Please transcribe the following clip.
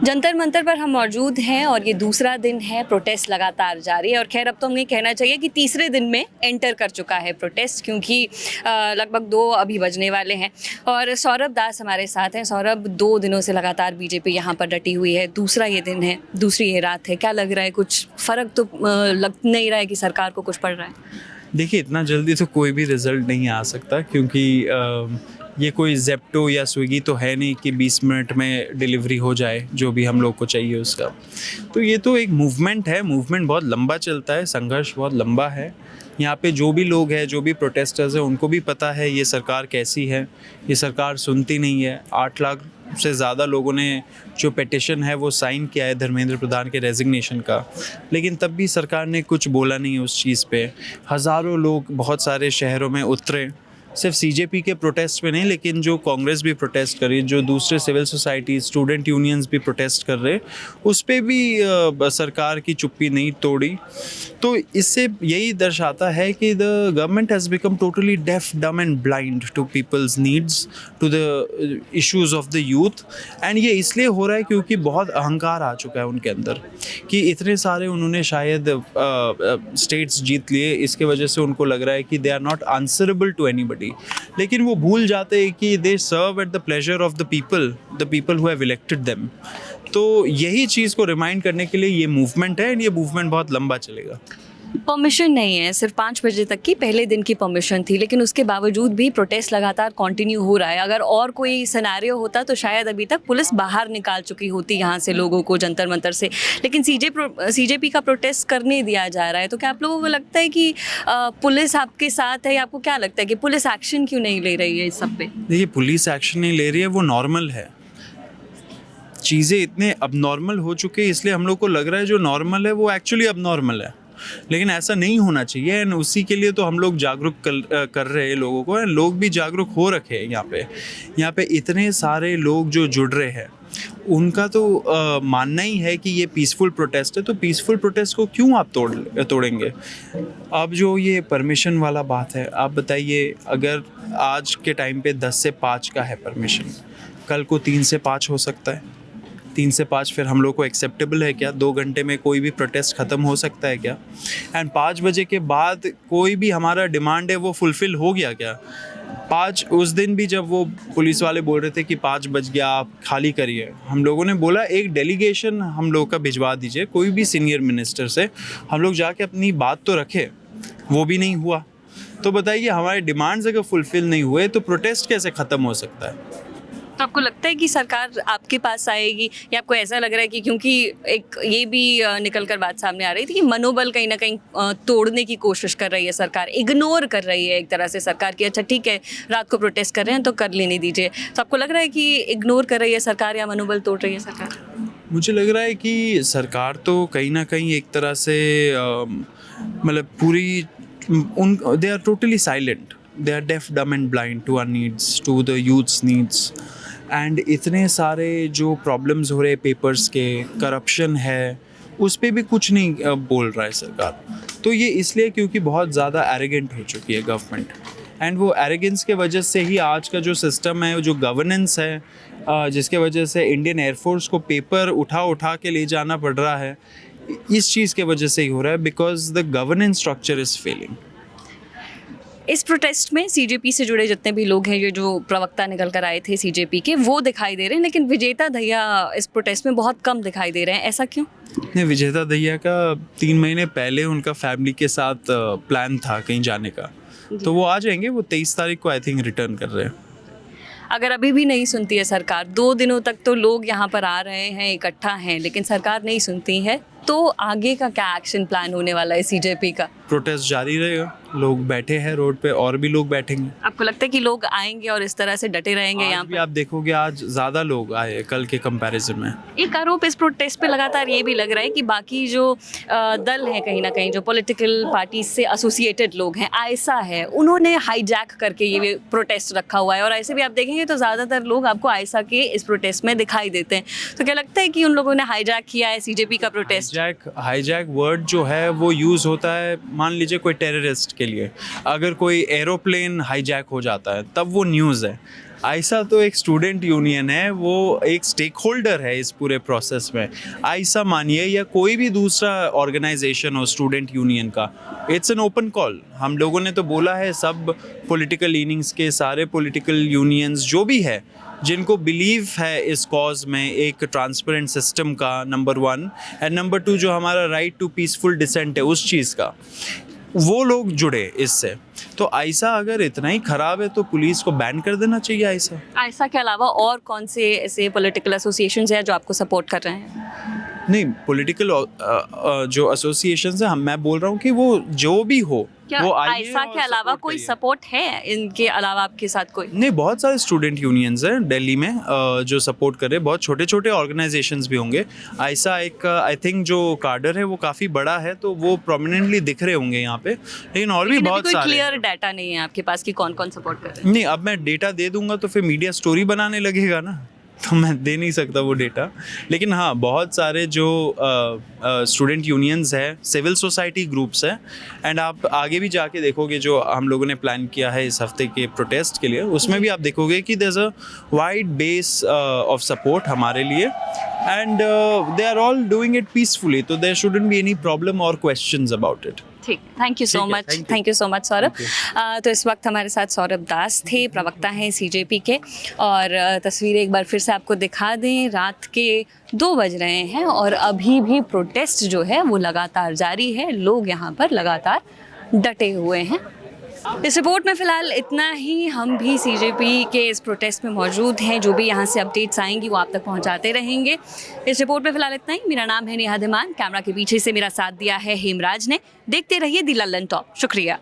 जंतर मंतर पर हम मौजूद हैं और ये दूसरा दिन है, प्रोटेस्ट लगातार जारी है और खैर अब तो हमें कहना चाहिए कि तीसरे दिन में एंटर कर चुका है प्रोटेस्ट, क्योंकि लगभग 2 अभी बजने वाले हैं। और सौरभ दास हमारे साथ हैं। सौरभ, 2 दिनों से लगातार बीजेपी यहाँ पर डटी हुई है, दूसरा ये दिन है, दूसरी ये रात है, क्या लग रहा है? कुछ फ़र्क तो लग नहीं रहा है कि सरकार को कुछ पड़ रहा है? देखिए, इतना जल्दी तो कोई भी रिज़ल्ट नहीं आ सकता, क्योंकि ये कोई ज़ेप्टो या स्विगी तो है नहीं कि 20 मिनट में डिलीवरी हो जाए जो भी हम लोग को चाहिए उसका। तो ये तो एक मूवमेंट है, मूवमेंट बहुत लंबा चलता है, संघर्ष बहुत लंबा है। यहाँ पे जो भी लोग हैं, जो भी प्रोटेस्टर्स हैं, उनको भी पता है ये सरकार कैसी है, ये सरकार सुनती नहीं है। 8 लाख से ज़्यादा लोगों ने जो पिटिशन है वो साइन किया है धर्मेंद्र प्रधान के रेजिग्नेशन का, लेकिन तब भी सरकार ने कुछ बोला नहीं उस चीज़ पे। हज़ारों लोग बहुत सारे शहरों में उतरे, सिर्फ सीजेपी के प्रोटेस्ट में नहीं, लेकिन जो कांग्रेस भी प्रोटेस्ट कर रही है, जो दूसरे सिविल सोसाइटी स्टूडेंट यूनियंस भी प्रोटेस्ट कर रहे, उस पर भी सरकार की चुप्पी नहीं तोड़ी। तो इससे यही दर्शाता है कि the government has become totally deaf, dumb and blind to people's needs, to the issues of the youth. And ये इसलिए हो रहा है क्योंकि बहुत अहंकार आ चुका है उनके अंदर कि इतने सारे उन्होंने शायद स्टेट्स जीत लिए, इसके वजह से उनको लग रहा है कि they are not answerable to anybody. लेकिन वो भूल जाते हैं कि they serve at the pleasure of the people who have elected them. तो यही चीज़ को रिमाइंड करने के लिए ये मूवमेंट है, एंड ये मूवमेंट बहुत लंबा चलेगा। परमिशन नहीं है, सिर्फ 5 बजे तक की पहले दिन की परमिशन थी, लेकिन उसके बावजूद भी प्रोटेस्ट लगातार कंटिन्यू हो रहा है। अगर और कोई सिनेरियो होता तो शायद अभी तक पुलिस बाहर निकाल चुकी होती यहाँ से लोगों को जंतर मंतर से, लेकिन सीजेपी का प्रोटेस्ट करने दिया जा रहा है। तो क्या आप लोगों को लगता है कि पुलिस आपके साथ है, या आपको क्या लगता है कि पुलिस एक्शन क्यों नहीं ले रही है इस सब पे? देखिए, पुलिस एक्शन नहीं ले रही है, वो नॉर्मल है। चीज़ें इतने अब नॉर्मल हो चुके हैं, इसलिए हम लोग को लग रहा है जो नॉर्मल है वो एक्चुअली अब नॉर्मल है, लेकिन ऐसा नहीं होना चाहिए। एंड उसी के लिए तो हम लोग जागरूक कर रहे हैं लोगों को, एंड लोग भी जागरूक हो रखे हैं। यहाँ पे इतने सारे लोग जो जुड़ रहे हैं, उनका तो मानना ही है कि ये पीसफुल प्रोटेस्ट है, तो पीसफुल प्रोटेस्ट को क्यों आप तोड़ेंगे? अब जो ये परमिशन वाला बात है, आप बताइए, अगर आज के टाइम पे 10 से 5 का है परमिशन, कल को 3 से 5 हो सकता है। 3 से 5 फिर हम लोग को एक्सेप्टेबल है क्या? 2 घंटे में कोई भी प्रोटेस्ट ख़त्म हो सकता है क्या? एंड 5 बजे के बाद कोई भी हमारा डिमांड है वो फुलफ़िल हो गया क्या? 5 उस दिन भी जब वो पुलिस वाले बोल रहे थे कि 5 बज गया, आप खाली करिए, हम लोगों ने बोला एक डेलीगेशन हम लोग का भिजवा दीजिए, कोई भी सीनियर मिनिस्टर से, हम लोग जाके अपनी बात तो रखें। वो भी नहीं हुआ। तो बताइए, हमारे डिमांड्स अगर फुलफ़िल नहीं हुए तो प्रोटेस्ट कैसे ख़त्म हो सकता है? तो आपको लगता है कि सरकार आपके पास आएगी, या आपको ऐसा लग रहा है कि क्योंकि एक ये भी निकल कर बात सामने आ रही थी कि मनोबल कहीं ना कहीं तोड़ने की कोशिश कर रही है सरकार, इग्नोर कर रही है एक तरह से सरकार की, अच्छा ठीक है रात को प्रोटेस्ट कर रहे हैं तो कर लेने दीजिए। तो आपको लग रहा है कि इग्नोर कर रही है सरकार या मनोबल तोड़ रही है सरकार? मुझे लग रहा है कि सरकार तो कहीं ना कहीं एक तरह से मतलब पूरी they are totally silent, they are deaf, dumb and blind to our needs, to the youth's needs. And इतने सारे जो प्रॉब्लम्स हो रहे पेपर्स के, करप्शन है, उस पर भी कुछ नहीं बोल रहा है सरकार। तो ये इसलिए क्योंकि बहुत ज़्यादा एरोगेंट हो चुकी है गवर्नमेंट, एंड वो एरोगेंस के वजह से ही आज का जो सिस्टम है, जो गवर्नेंस है, जिसके वजह से इंडियन एयरफोर्स को पेपर उठा के ले जाना पड़ रहा है, इस चीज़ के वजह से ही हो रहा है, because the governance structure is failing. इस प्रोटेस्ट में सीजेपी से जुड़े जितने भी लोग हैं, ये जो प्रवक्ता निकल कर आए थे सीजेपी के, वो दिखाई दे रहे हैं, लेकिन विजेता दहिया इस प्रोटेस्ट में बहुत कम दिखाई दे रहे हैं, ऐसा क्यों? नहीं, विजेता दहिया का 3 महीने पहले उनका फैमिली के साथ प्लान था कहीं जाने का, तो वो आ जाएंगे। वो 23 तारीख को आई थिंक रिटर्न कर रहे हैं। अगर अभी भी नहीं सुनती है सरकार, 2 दिनों तक तो लोग यहाँ पर आ रहे हैं, इकट्ठा हैं, लेकिन सरकार नहीं सुनती है, तो आगे का क्या एक्शन प्लान होने वाला है सीजेपी का? प्रोटेस्ट जारी रहेगा, लोग बैठे हैं रोड पे, और भी लोग बैठेंगे। आपको लगता है कि लोग आएंगे और इस तरह से डटे रहेंगे यहाँ भी पर? आप देखोगे आज ज़्यादा लोग आए कल के कंपैरिजन में। एक आरोप इस प्रोटेस्ट पे लगातार ये भी लग रहा है कि बाकी जो दल हैं, कहीं ना कहीं जो पॉलिटिकल पार्टी से एसोसिएटेड लोग हैं, आयसा है, उन्होंने हाईजैक करके ये प्रोटेस्ट रखा हुआ है, और ऐसे भी आप देखेंगे तो ज़्यादातर लोग आपको आयसा के इस प्रोटेस्ट में दिखाई देते हैं। तो क्या लगता है कि उन लोगों ने हाईजैक किया है सीजेपी का प्रोटेस्ट? हाईजैक वर्ड जो है वो यूज़ होता है, मान लीजिए कोई टेररिस्ट के लिए, अगर कोई एरोप्लेन हाईजैक हो जाता है तब वो न्यूज़ है। आयसा तो एक स्टूडेंट यूनियन है, वो एक स्टेक होल्डर है इस पूरे प्रोसेस में। आयसा मानिए या कोई भी दूसरा ऑर्गेनाइजेशन हो स्टूडेंट यूनियन का, इट्स एन ओपन कॉल। हम लोगों ने तो बोला है, सब पॉलिटिकल लीनिंग्स के सारे पॉलिटिकल यूनियंस जो भी है जिनको बिलीव है इस कॉज में, एक ट्रांसपेरेंट सिस्टम का नंबर 1, एंड नंबर 2 जो हमारा राइट टू पीसफुल डिसेंट है उस चीज़ का, वो लोग जुड़े इससे। तो आयसा अगर इतना ही खराब है तो पुलिस को बैन कर देना चाहिए आयसा। आयसा के अलावा और कौन से ऐसे पॉलिटिकल एसोसिएशंस हैं जो आपको सपोर्ट कर रहे हैं? नहीं, पॉलिटिकल जो एसोसिएशंस है, मैं बोल रहा हूँ कि वो जो भी हो क्या वो आइए आयसा और के अलावा support कोई करिए। सपोर्ट है इनके अलावा आपके साथ कोई? नहीं, बहुत सारे स्टूडेंट यूनियंस हैं दिल्ली में जो सपोर्ट कर रहे हैं, बहुत छोटे छोटे ऑर्गेनाइजेशंस भी होंगे। आयसा एक आई थिंक जो कार्डर है वो काफ़ी बड़ा है, तो वो प्रोमिनेंटली दिख रहे होंगे यहाँ पे, लेकिन और भी लेकिन अभी बहुत कोई सारे क्लियर डाटा नहीं है आपके पास कि कौन कौन सपोर्ट कर रहे हैं। नहीं, अब मैं डेटा दे दूंगा तो फिर मीडिया स्टोरी बनाने लगेगा ना, तो मैं दे नहीं सकता वो डेटा। लेकिन हाँ, बहुत सारे जो स्टूडेंट यूनियंस है, सिविल सोसाइटी ग्रुप्स हैं, एंड आप आगे भी जाके देखोगे जो हम लोगों ने प्लान किया है इस हफ्ते के प्रोटेस्ट के लिए, उसमें भी आप देखोगे कि there is a wide base of support हमारे लिए, and they are all doing it peacefully, तो there shouldn't be any problem और क्वेश्चंस अबाउट इट। ठीक, थैंक यू सो ठीक है, much, thank you. Thank you so much Saurabh. तो इस वक्त हमारे साथ सौरभ दास थे, प्रवक्ता हैं सीजेपी के, और तस्वीरें एक बार फिर से आपको दिखा दें। रात के 2 बज रहे हैं और अभी भी प्रोटेस्ट जो है वो लगातार जारी है, लोग यहाँ पर लगातार डटे हुए हैं। इस रिपोर्ट में फ़िलहाल इतना ही। हम भी सीजेपी के इस प्रोटेस्ट में मौजूद हैं, जो भी यहाँ से अपडेट्स आएंगी वो आप तक पहुँचाते रहेंगे। इस रिपोर्ट में फ़िलहाल इतना ही। मेरा नाम है नेहा धीमान, कैमरा के पीछे से मेरा साथ दिया है हेमराज ने। देखते रहिए दी लल्लन टॉप। शुक्रिया।